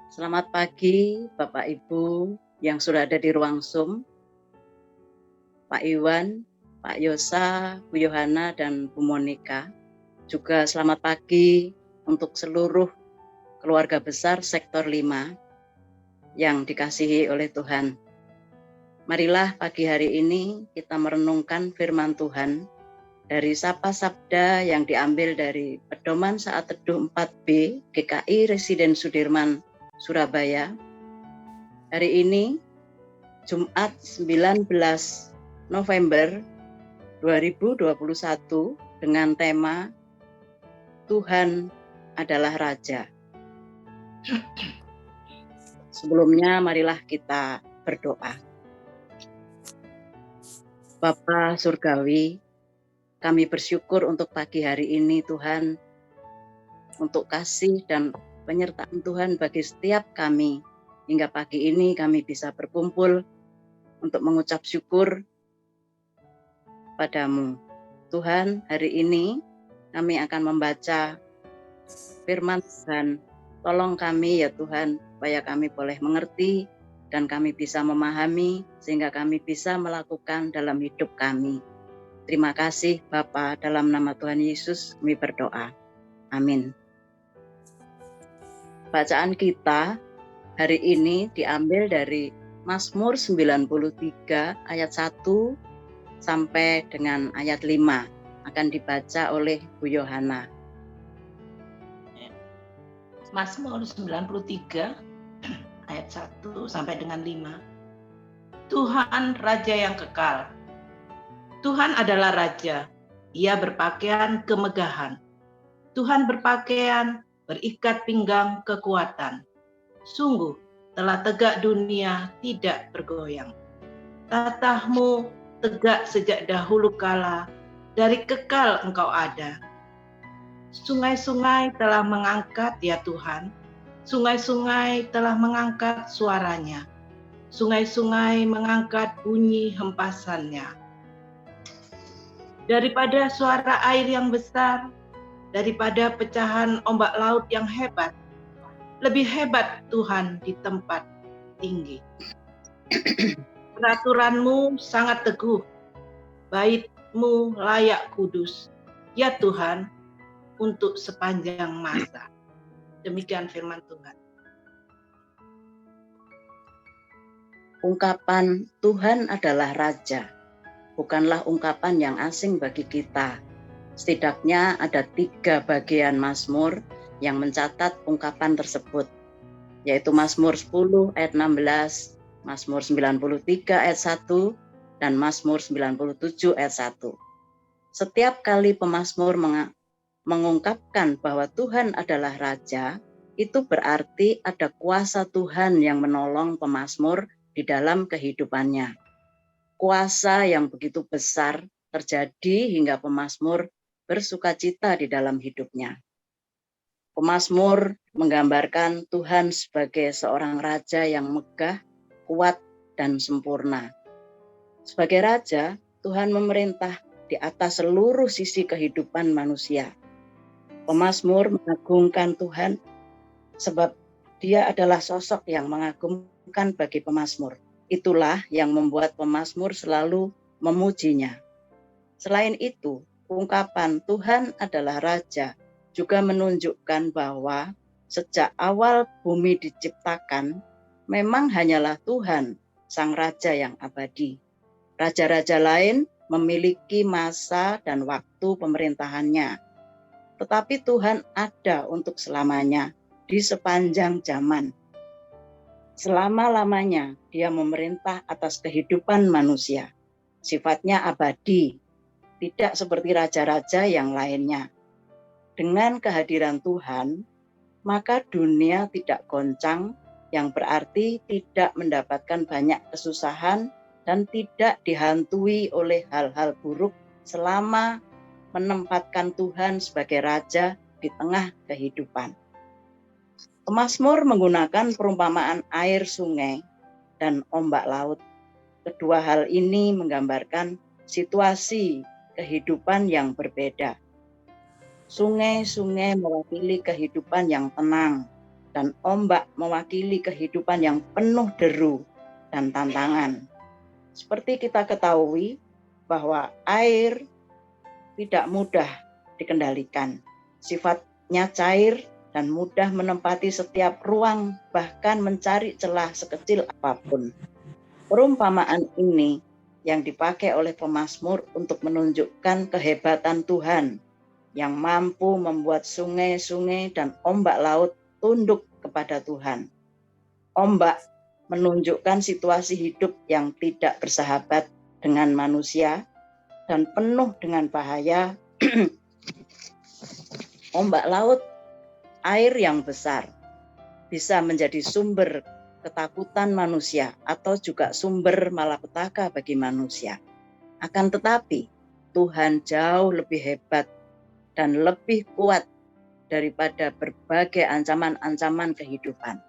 Selamat pagi Bapak Ibu yang sudah ada di ruang Zoom, Pak Iwan, Pak Yosa, Bu Yohana, dan Bu Monika. Juga selamat pagi untuk seluruh keluarga besar Sektor 5 yang dikasihi oleh Tuhan. Marilah pagi hari ini kita merenungkan firman Tuhan dari Sapa Sabda yang diambil dari Pedoman Saat Teduh 4B GKI Residen Sudirman, Surabaya. Hari ini Jumat 19 November 2021 dengan tema Tuhan adalah Raja. Sebelumnya marilah kita berdoa. Bapa Surgawi, kami bersyukur untuk pagi hari ini Tuhan, untuk kasih dan penyertaan Tuhan bagi setiap kami. Hingga pagi ini kami bisa berkumpul untuk mengucap syukur padamu. Tuhan, hari ini kami akan membaca firman Tuhan. Tolong kami ya Tuhan, supaya kami boleh mengerti dan kami bisa memahami sehingga kami bisa melakukan dalam hidup kami. Terima kasih Bapa, dalam nama Tuhan Yesus kami berdoa. Amin. Bacaan kita hari ini diambil dari Mazmur 93 ayat 1 sampai dengan ayat 5. Akan dibaca oleh Bu Yohana. Mazmur 93 ayat 1 sampai dengan 5. Tuhan Raja yang kekal. Tuhan adalah Raja. Ia berpakaian kemegahan. Tuhan berpakaian berikat pinggang kekuatan. Sungguh telah tegak dunia tidak bergoyang. Tatahmu tegak sejak dahulu kala, dari kekal engkau ada. Sungai-sungai telah mengangkat ya Tuhan, sungai-sungai telah mengangkat suaranya, sungai-sungai mengangkat bunyi hempasannya. Daripada suara air yang besar, daripada pecahan ombak laut yang hebat, lebih hebat Tuhan di tempat tinggi. Peraturanmu sangat teguh, bait-mu layak kudus, ya Tuhan, untuk sepanjang masa. Demikian firman Tuhan. Ungkapan Tuhan adalah Raja bukanlah ungkapan yang asing bagi kita. Setidaknya ada 3 bagian Mazmur yang mencatat ungkapan tersebut, yaitu Mazmur 10 ayat 16, Mazmur 93 ayat 1, dan Mazmur 97 ayat 1. Setiap kali pemazmur mengungkapkan bahwa Tuhan adalah Raja, itu berarti ada kuasa Tuhan yang menolong pemazmur di dalam kehidupannya. Kuasa yang begitu besar terjadi hingga pemazmur bersukacita di dalam hidupnya. Pemazmur menggambarkan Tuhan sebagai seorang Raja yang megah, kuat, dan sempurna. Sebagai Raja, Tuhan memerintah di atas seluruh sisi kehidupan manusia. Pemazmur mengagungkan Tuhan sebab Dia adalah sosok yang mengagumkan bagi pemazmur. Itulah yang membuat pemazmur selalu memujinya. Selain itu, ungkapan Tuhan adalah Raja juga menunjukkan bahwa sejak awal bumi diciptakan, memang hanyalah Tuhan, Sang Raja yang abadi. Raja-raja lain memiliki masa dan waktu pemerintahannya, tetapi Tuhan ada untuk selamanya di sepanjang zaman. Selama-lamanya Dia memerintah atas kehidupan manusia. Sifatnya abadi, tidak seperti raja-raja yang lainnya. Dengan kehadiran Tuhan, maka dunia tidak goncang, yang berarti tidak mendapatkan banyak kesusahan dan tidak dihantui oleh hal-hal buruk selama menempatkan Tuhan sebagai Raja di tengah kehidupan. Pemazmur menggunakan perumpamaan air sungai dan ombak laut. Kedua hal ini menggambarkan situasi kehidupan yang berbeda. Sungai-sungai mewakili kehidupan yang tenang dan ombak mewakili kehidupan yang penuh deru dan tantangan. Seperti kita ketahui bahwa air tidak mudah dikendalikan. Sifatnya cair dan mudah menempati setiap ruang, bahkan mencari celah sekecil apapun. Perumpamaan ini yang dipakai oleh pemazmur untuk menunjukkan kehebatan Tuhan yang mampu membuat sungai-sungai dan ombak laut tunduk kepada Tuhan. Ombak menunjukkan situasi hidup yang tidak bersahabat dengan manusia dan penuh dengan bahaya. Ombak laut, air yang besar, bisa menjadi sumber ketakutan manusia atau juga sumber malapetaka bagi manusia. Akan tetapi, Tuhan jauh lebih hebat dan lebih kuat daripada berbagai ancaman-ancaman kehidupan.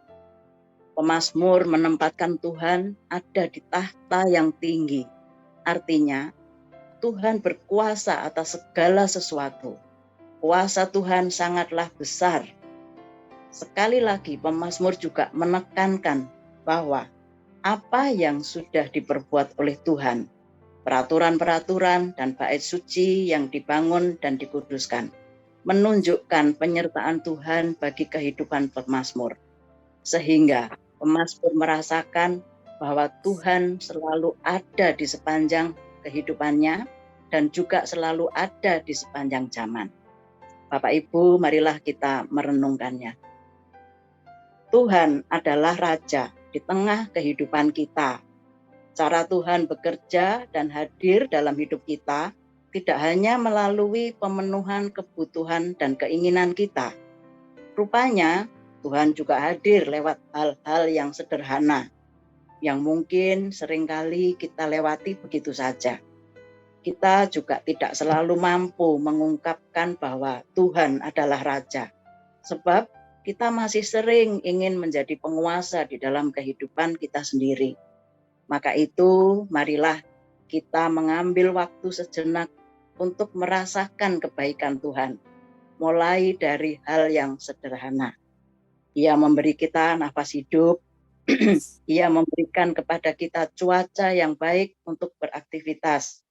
Pemazmur menempatkan Tuhan ada di tahta yang tinggi. Artinya, Tuhan berkuasa atas segala sesuatu. Kuasa Tuhan sangatlah besar. Sekali lagi, pemazmur juga menekankan bahwa apa yang sudah diperbuat oleh Tuhan, peraturan-peraturan dan bait suci yang dibangun dan dikuduskan, menunjukkan penyertaan Tuhan bagi kehidupan pemazmur. Sehingga pemazmur merasakan bahwa Tuhan selalu ada di sepanjang kehidupannya dan juga selalu ada di sepanjang zaman. Bapak Ibu, marilah kita merenungkannya. Tuhan adalah Raja di tengah kehidupan kita. Cara Tuhan bekerja dan hadir dalam hidup kita tidak hanya melalui pemenuhan kebutuhan dan keinginan kita. Rupanya Tuhan juga hadir lewat hal-hal yang sederhana, yang mungkin seringkali kita lewati begitu saja. Kita juga tidak selalu mampu mengungkapkan bahwa Tuhan adalah Raja. Sebab kita masih sering ingin menjadi penguasa di dalam kehidupan kita sendiri. Maka itu, marilah kita mengambil waktu sejenak untuk merasakan kebaikan Tuhan, mulai dari hal yang sederhana. Ia memberi kita nafas hidup, Ia memberikan kepada kita cuaca yang baik untuk beraktivitas.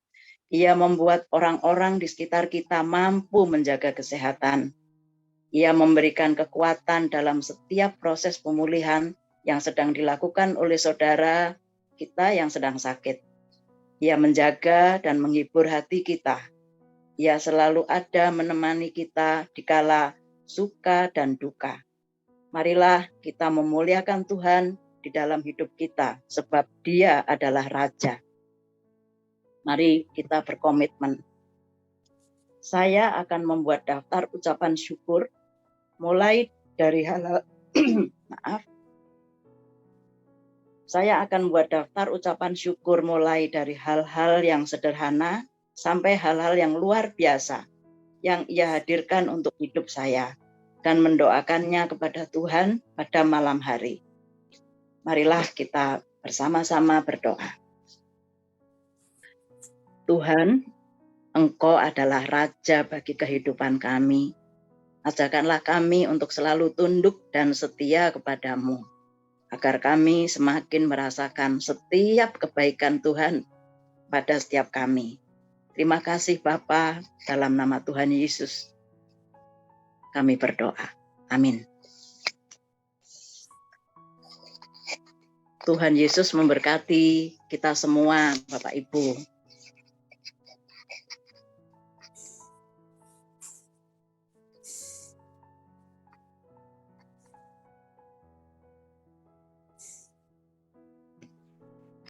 Ia membuat orang-orang di sekitar kita mampu menjaga kesehatan. Ia memberikan kekuatan dalam setiap proses pemulihan yang sedang dilakukan oleh saudara kita yang sedang sakit. Ia menjaga dan menghibur hati kita. Ia selalu ada menemani kita di kala suka dan duka. Marilah kita memuliakan Tuhan di dalam hidup kita, sebab Dia adalah Raja. Mari kita berkomitmen. Saya akan membuat daftar ucapan syukur mulai dari hal-hal Saya akan membuat daftar ucapan syukur mulai dari hal-hal yang sederhana sampai hal-hal yang luar biasa yang Ia hadirkan untuk hidup saya dan mendoakannya kepada Tuhan pada malam hari. Marilah kita bersama-sama berdoa. Tuhan, Engkau adalah Raja bagi kehidupan kami. Ajarkanlah kami untuk selalu tunduk dan setia kepadamu, agar kami semakin merasakan setiap kebaikan Tuhan pada setiap kami. Terima kasih Bapa, dalam nama Tuhan Yesus kami berdoa. Amin. Tuhan Yesus memberkati kita semua, Bapak Ibu.